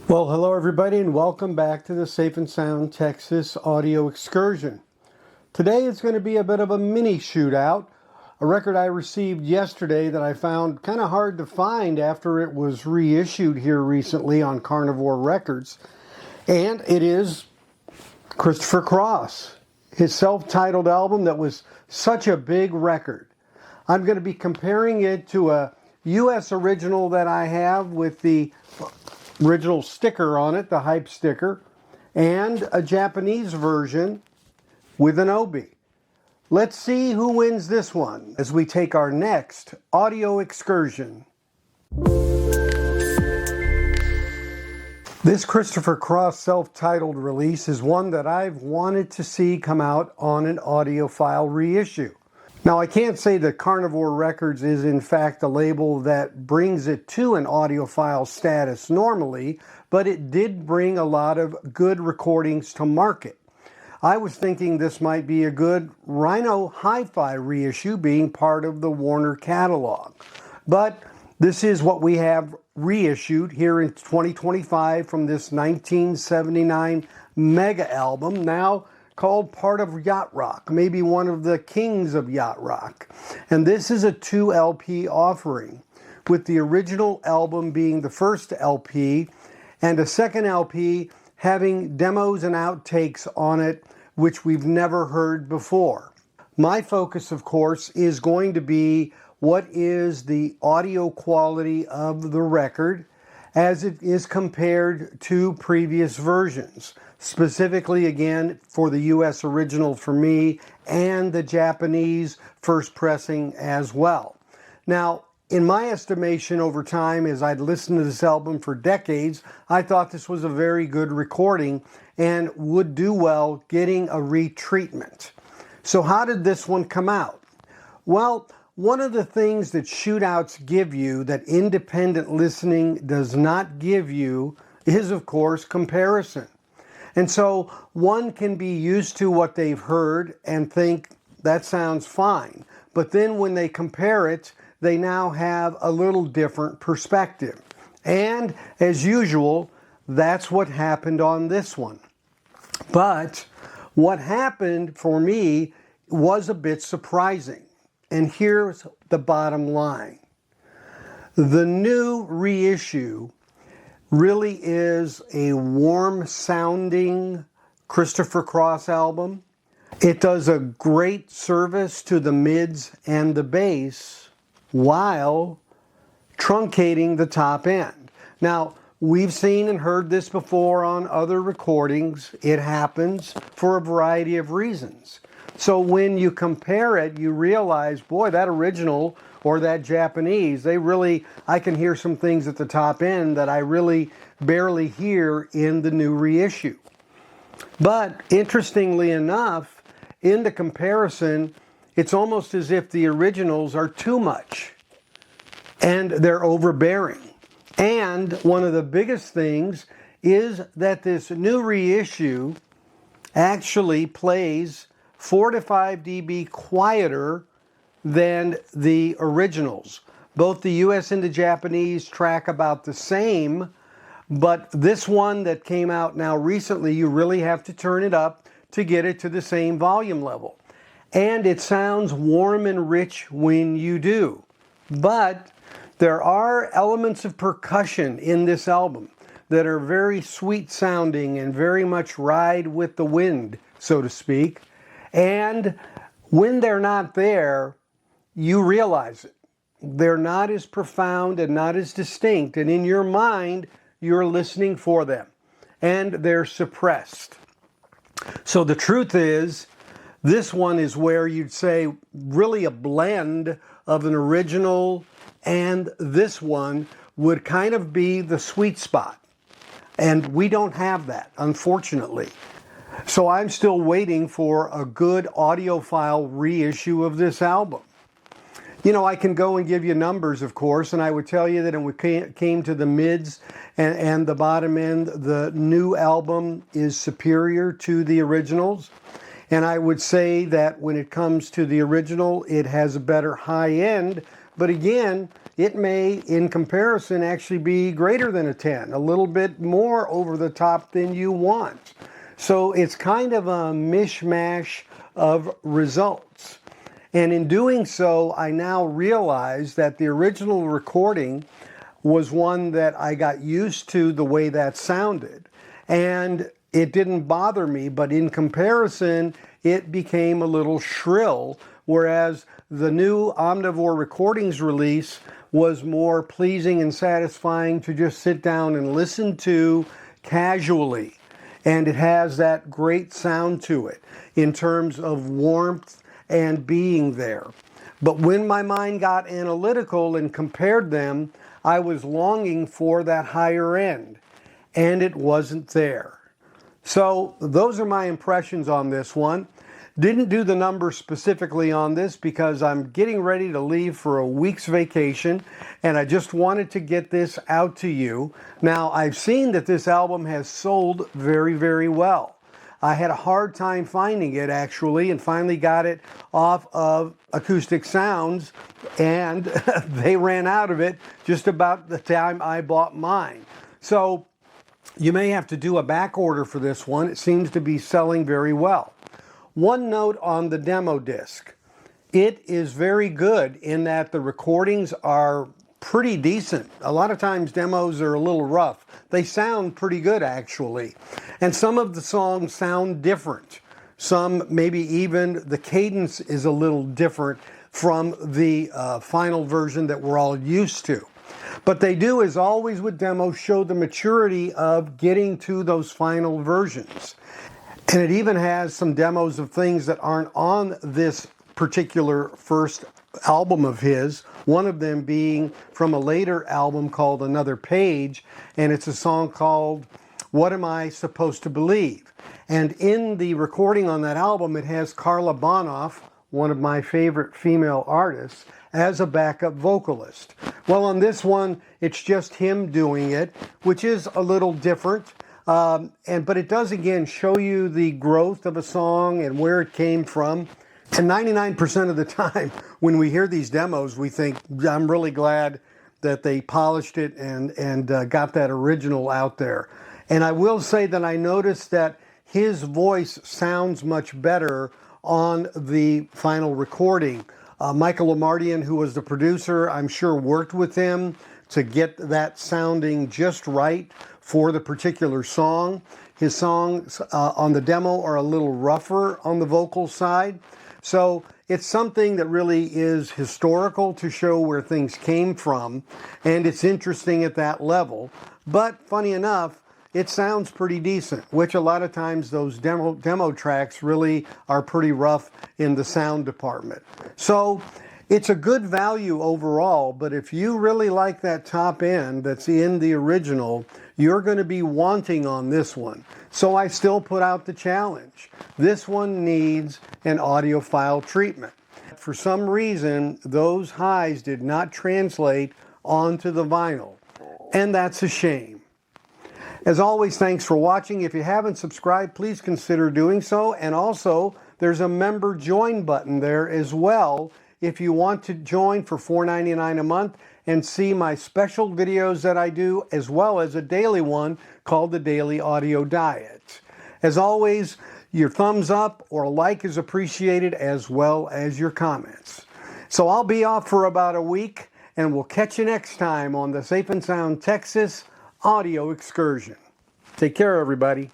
Well, hello everybody and welcome back to the Safe and Sound Texas audio excursion. Today it's going to be a bit of a mini shootout, a record I received yesterday that I found kind of hard to find after it was reissued here recently on Carnivore Records. And it is Christopher Cross, his self-titled album that was such a big record. I'm going to be comparing it to a US original that I have with the original sticker on it, the hype sticker, and a Japanese version with an obi. Let's see who wins this one as we take our next audio excursion. This Christopher Cross self-titled release is one that I've wanted to see come out on an audiophile reissue. Now, I can't say that Carnivore Records is in fact a label that brings it to an audiophile status normally, but it did bring a lot of good recordings to market. I was thinking this might be a good Rhino Hi-Fi reissue being part of the Warner catalog. But this is what we have reissued here in 2025 from this 1979 mega album, now called part of yacht rock, maybe one of the kings of yacht rock. And this is a 2 LP offering, with the original album being the first LP and a second LP having demos and outtakes on it which we've never heard before. My focus, of course, is going to be what is the audio quality of the record as it is compared to previous versions. Specifically, again, for the US original for me and the Japanese first pressing as well. Now, in my estimation over time, as I'd listened to this album for decades, I thought this was a very good recording and would do well getting a retreatment. So how did this one come out? Well, one of the things that shootouts give you that independent listening does not give you is, of course, comparison. And so one can be used to what they've heard and think that sounds fine. But then when they compare it, they now have a little different perspective. And as usual, that's what happened on this one. But what happened for me was a bit surprising. And here's the bottom line. The new reissue really is a warm-sounding Christopher Cross album. It does a great service to the mids and the bass while truncating the top end. Now, we've seen and heard this before on other recordings. It happens for a variety of reasons. So when you compare it, you realize, boy, that original or that Japanese, I can hear some things at the top end that I really barely hear in the new reissue. But interestingly enough, in the comparison, it's almost as if the originals are too much and they're overbearing. And one of the biggest things is that this new reissue actually plays 4 to 5 dB quieter than the originals. Both the US and the Japanese track about the same, but this one that came out now recently, you really have to turn it up to get it to the same volume level. And it sounds warm and rich when you do. But there are elements of percussion in this album that are very sweet sounding and very much ride with the wind, so to speak. And when they're not there, you realize it. They're not as profound and not as distinct. And in your mind, you're listening for them. And they're suppressed. So the truth is, this one is where you'd say really a blend of an original and this one would kind of be the sweet spot. And we don't have that, unfortunately. So I'm still waiting for a good audiophile reissue of this album. You know, I can go and give you numbers, of course, and I would tell you that when it came to the mids and the bottom end, the new album is superior to the originals. And I would say that when it comes to the original, it has a better high end. But again, it may, in comparison, actually be greater than a 10, a little bit more over the top than you want. So it's kind of a mishmash of results. And in doing so, I now realize that the original recording was one that I got used to the way that sounded. And it didn't bother me, but in comparison, it became a little shrill, whereas the new Omnivore Recordings release was more pleasing and satisfying to just sit down and listen to casually. And it has that great sound to it in terms of warmth and being there. But when my mind got analytical and compared them, I was longing for that higher end, and it wasn't there. So those are my impressions on this one. Didn't do the number specifically on this because I'm getting ready to leave for a week's vacation, and I just wanted to get this out to you. Now, I've seen that this album has sold very, very well. I had a hard time finding it, actually, and finally got it off of Acoustic Sounds, and they ran out of it just about the time I bought mine. So you may have to do a back order for this one. It seems to be selling very well. One note on the demo disc. It is very good in that the recordings are pretty decent. A lot of times demos are a little rough. They sound pretty good, actually. And some of the songs sound different. Some, maybe even the cadence is a little different from the final version that we're all used to. But they do, as always with demos, show the maturity of getting to those final versions. And it even has some demos of things that aren't on this particular first album of his, one of them being from a later album called Another Page, and it's a song called What Am I Supposed to Believe? And in the recording on that album, it has Carla Bonoff, one of my favorite female artists, as a backup vocalist. Well, on this one, it's just him doing it, which is a little different. But it does, again, show you the growth of a song and where it came from. And 99% of the time, when we hear these demos, we think, I'm really glad that they polished it and got that original out there. And I will say that I noticed that his voice sounds much better on the final recording. Michael Lamardian, who was the producer, I'm sure worked with him to get that sounding just right for the particular song. His songs on the demo are a little rougher on the vocal side. So it's something that really is historical to show where things came from, and it's interesting at that level. But funny enough, it sounds pretty decent, which a lot of times those demo tracks really are pretty rough in the sound department. So it's a good value overall, but if you really like that top end that's in the original, you're going to be wanting on this one. So I still put out the challenge. This one needs an audiophile treatment. For some reason, those highs did not translate onto the vinyl, and that's a shame. As always, thanks for watching. If you haven't subscribed, please consider doing so. And also, there's a member join button there as well if you want to join for $4.99 a month and see my special videos that I do, as well as a daily one called the Daily Audio Diet. As always, your thumbs up or a like is appreciated, as well as your comments. So I'll be off for about a week, and we'll catch you next time on the Safe and Sound Texas Audio Excursion. Take care, everybody.